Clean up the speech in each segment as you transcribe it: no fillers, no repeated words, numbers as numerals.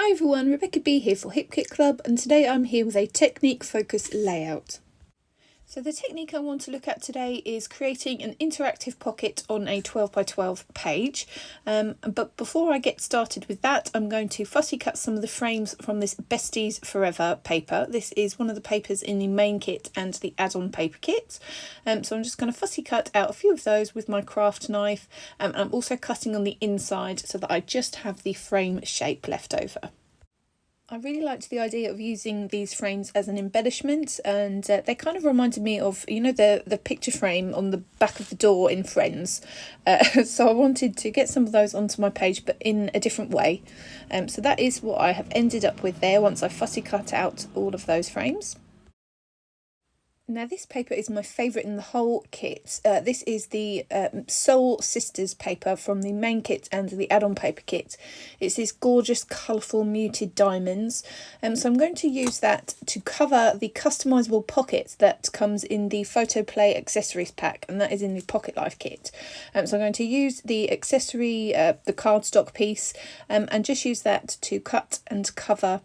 Hi everyone, Rebecca B here for Hip Kit Club, and today I'm here with a technique focused layout. So the technique I want to look at today is creating an interactive pocket on a 12 by 12 page. But before I get started with that, I'm going to fussy cut some of the frames from this Besties Forever paper. This is one of the papers in the main kit and the add-on paper kit. So I'm just going to fussy cut out a few of those with my craft knife. And I'm also cutting on the inside so that I just have the frame shape left over. I really liked the idea of using these frames as an embellishment, and they kind of reminded me of, you know, the picture frame on the back of the door in Friends. So I wanted to get some of those onto my page, but in a different way. So that is what I have ended up with there once I fussy cut out all of those frames. Now this paper is my favourite in the whole kit. This is the Soul Sisters paper from the main kit and the add-on paper kit. It's these gorgeous colourful muted diamonds. So I'm going to use that to cover the customisable pocket that comes in the Photoplay accessories pack, and that is in the Pocket Life kit. So I'm going to use the accessory, the cardstock piece, and just use that to cut and cover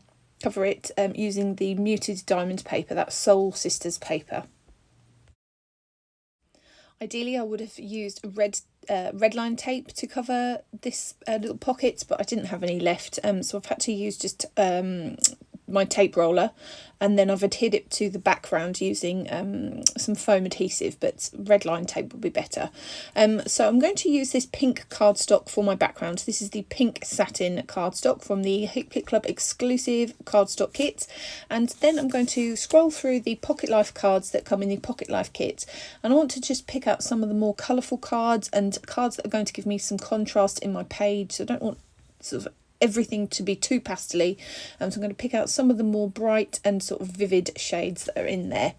it using the muted diamond paper, that Soul Sisters paper. Ideally I would have used red line tape to cover this little pocket, but I didn't have any left, so I've had to use just my tape roller, and then I've adhered it to the background using some foam adhesive, but red line tape would be better. So I'm going to use this pink cardstock for my background. This is the pink satin cardstock from the Hip Kit Club exclusive cardstock kit, and then I'm going to scroll through the Pocket Life cards that come in the Pocket Life kit, and I want to just pick out some of the more colourful cards and cards that are going to give me some contrast in my page. So I don't want sort of everything to be too pastely, so I'm going to pick out some of the more bright and sort of vivid shades that are in there.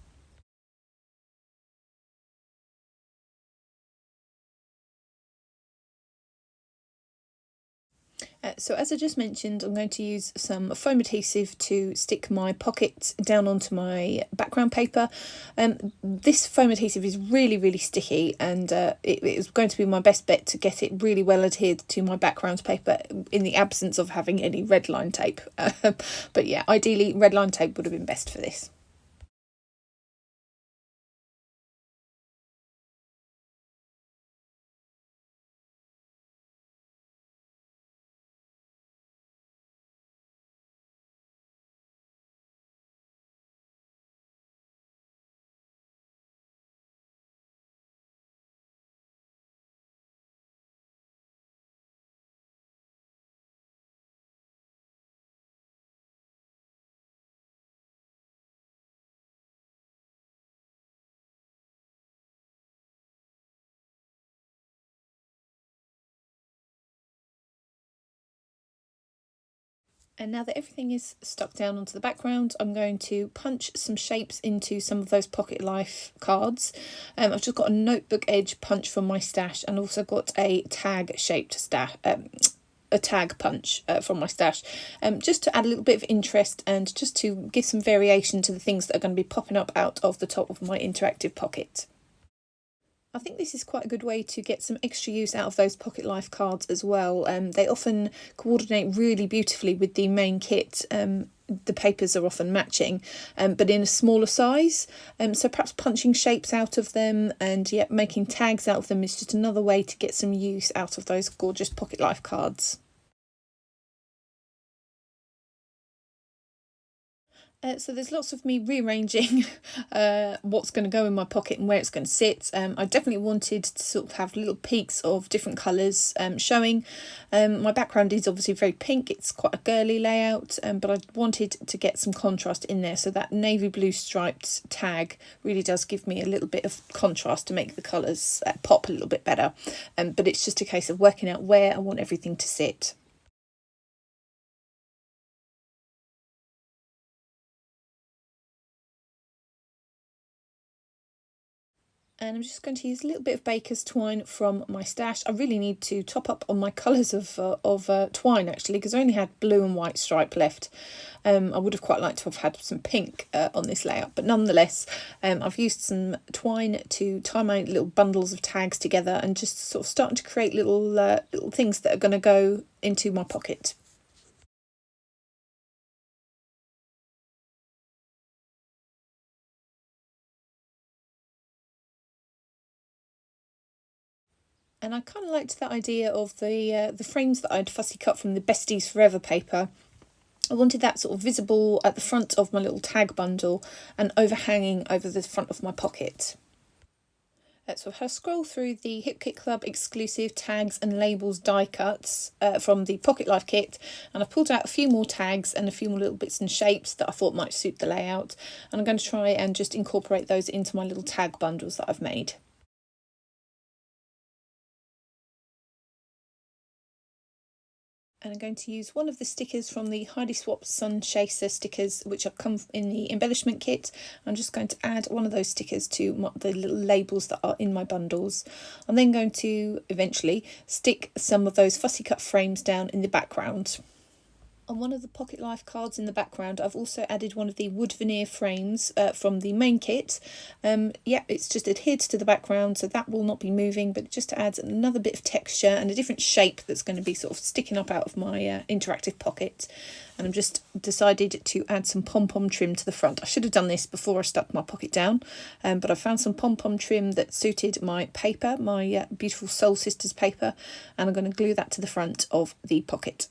So as I just mentioned, I'm going to use some foam adhesive to stick my pocket down onto my background paper. This foam adhesive is really sticky, and it is going to be my best bet to get it really well adhered to my background paper in the absence of having any red line tape. But yeah, ideally red line tape would have been best for this. And now that everything is stuck down onto the background, I'm going to punch some shapes into some of those Pocket Life cards. I've just got a notebook edge punch from my stash, and also got a tag shaped stash. A tag punch from my stash, just to add a little bit of interest and just to give some variation to the things that are going to be popping up out of the top of my interactive pocket. I think this is quite a good way to get some extra use out of those Pocket Life cards as well. They often coordinate really beautifully with the main kit. The papers are often matching, but in a smaller size. So perhaps punching shapes out of them and yet making tags out of them is just another way to get some use out of those gorgeous Pocket Life cards. So there's lots of me rearranging what's going to go in my pocket and where it's going to sit. I definitely wanted to sort of have little peaks of different colours showing. My background is obviously very pink, it's quite a girly layout, but I wanted to get some contrast in there, so that navy blue striped tag really does give me a little bit of contrast to make the colours pop a little bit better. But it's just a case of working out where I want everything to sit. And I'm just going to use a little bit of baker's twine from my stash. I really need to top up on my colours of twine actually, because I only had blue and white stripe left. I would have quite liked to have had some pink on this layout, but nonetheless I've used some twine to tie my little bundles of tags together and just sort of starting to create little things that are going to go into my pocket. And I kind of liked that idea of the frames that I'd fussy cut from the Besties Forever paper. I wanted that sort of visible at the front of my little tag bundle and overhanging over the front of my pocket. So I've had a scroll through the Hip Kit Club exclusive tags and labels die cuts from the Pocket Life kit, and I've pulled out a few more tags and a few more little bits and shapes that I thought might suit the layout, and I'm going to try and just incorporate those into my little tag bundles that I've made. And I'm going to use one of the stickers from the Heidi Swap Sun Chaser stickers, which have come in the embellishment kit. I'm just going to add one of those stickers to the little labels that are in my bundles. I'm then going to eventually stick some of those fussy cut frames down in the background. On one of the Pocket Life cards in the background, I've also added one of the wood veneer frames from the main kit. Yeah, it's just adhered to the background, so that will not be moving, but it just adds another bit of texture and a different shape that's going to be sort of sticking up out of my interactive pocket. And I've just decided to add some pom-pom trim to the front. I should have done this before I stuck my pocket down, but I found some pom-pom trim that suited my paper, my beautiful Soul Sisters paper, and I'm going to glue that to the front of the pocket.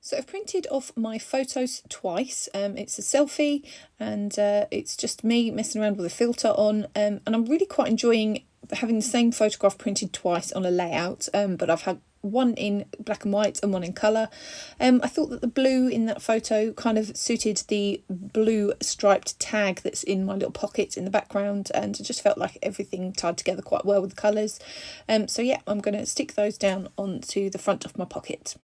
So I've printed off my photos twice. It's a selfie, and it's just me messing around with a filter on, and I'm really quite enjoying having the same photograph printed twice on a layout, but I've had one in black and white and one in colour. I thought that the blue in that photo kind of suited the blue striped tag that's in my little pocket in the background, and it just felt like everything tied together quite well with the colours. So yeah, I'm going to stick those down onto the front of my pocket.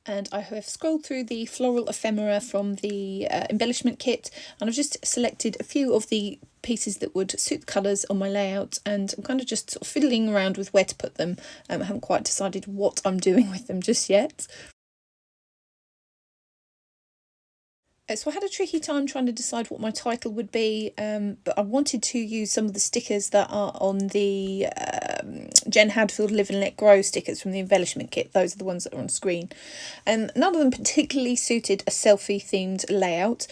And I have scrolled through the floral ephemera from the embellishment kit, and I've just selected a few of the pieces that would suit the colours on my layout, and I'm kind of just sort of fiddling around with where to put them. I haven't quite decided what I'm doing with them just yet. So I had a tricky time trying to decide what my title would be, but I wanted to use some of the stickers that are on the Jen Hadfield Live and Let Grow stickers from the embellishment kit. Those are the ones that are on screen. None of them particularly suited a selfie themed layout,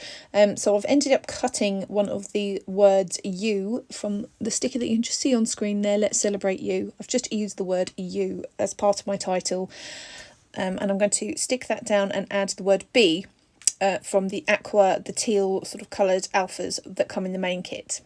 so I've ended up cutting one of the words you from the sticker that you can just see on screen there, Let's Celebrate You. I've just used the word you as part of my title, and I'm going to stick that down and add the word be from the aqua, the teal sort of coloured alphas that come in the main kit.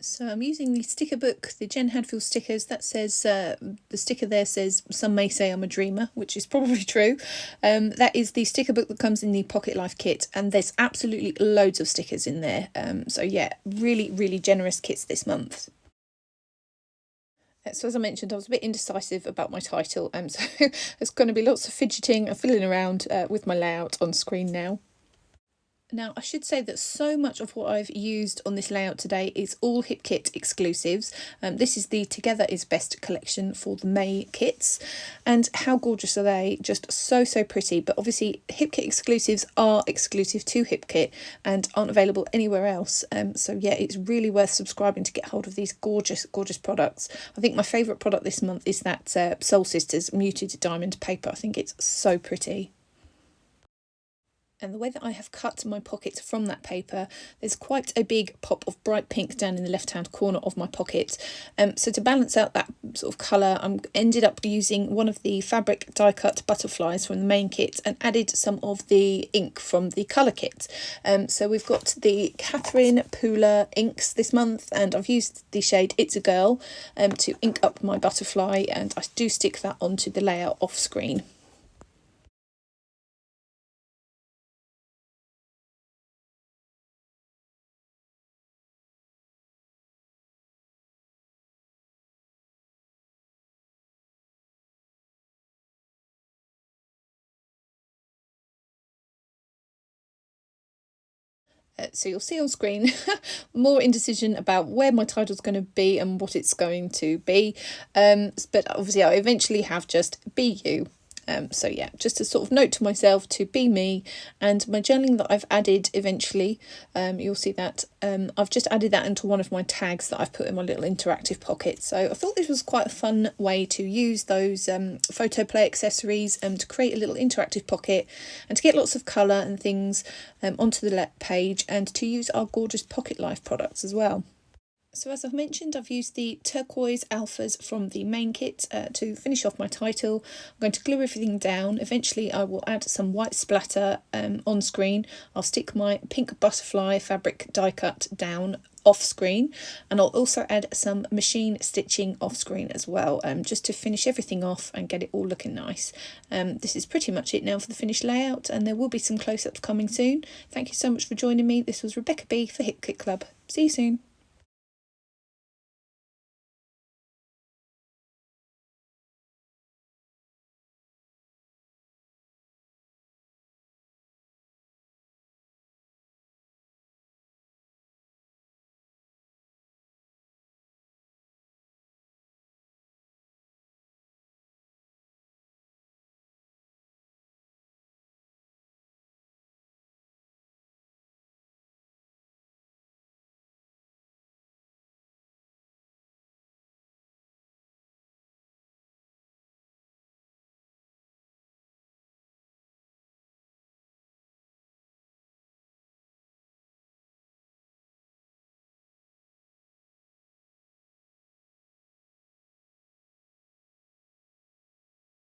So I'm using the sticker book, the Jen Hadfield stickers. That says, the sticker there says, some may say I'm a dreamer, which is probably true. That is the sticker book that comes in the Pocket Life kit, and there's absolutely loads of stickers in there. So yeah, really, really generous kits this month. So as I mentioned, I was a bit indecisive about my title, so there's going to be lots of fidgeting and fiddling around with my layout on screen now. Now, I should say that so much of what I've used on this layout today is all HipKit exclusives. This is the Together is Best collection for the May kits. And how gorgeous are they? Just so, so pretty. But obviously, HipKit exclusives are exclusive to HipKit and aren't available anywhere else. So yeah, it's really worth subscribing to get hold of these gorgeous, gorgeous products. I think my favourite product this month is that Soul Sisters Muted Diamond paper. I think it's so pretty. And the way that I have cut my pocket from that paper, there's quite a big pop of bright pink down in the left hand corner of my pocket. So to balance out that sort of colour, I ended up using one of the fabric die cut butterflies from the main kit and added some of the ink from the colour kit. So we've got the Catherine Pooler inks this month, and I've used the shade It's a Girl to ink up my butterfly, and I do stick that onto the layout off screen. So you'll see on screen more indecision about where my title's going to be and what it's going to be. But obviously I eventually have just Be You. So yeah, just a sort of note to myself to be me, and my journaling that I've added eventually, you'll see that I've just added that into one of my tags that I've put in my little interactive pocket. So I thought this was quite a fun way to use those Photoplay accessories to create a little interactive pocket and to get lots of colour and things onto the page, and to use our gorgeous Pocket Life products as well. So as I've mentioned, I've used the turquoise alphas from the main kit to finish off my title. I'm going to glue everything down. Eventually I will add some white splatter on screen. I'll stick my pink butterfly fabric die cut down off screen, and I'll also add some machine stitching off screen as well, just to finish everything off and get it all looking nice. This is pretty much it now for the finished layout, and there will be some close-ups coming soon. Thank you so much for joining me. This was Rebecca B for HipKit Club. See you soon.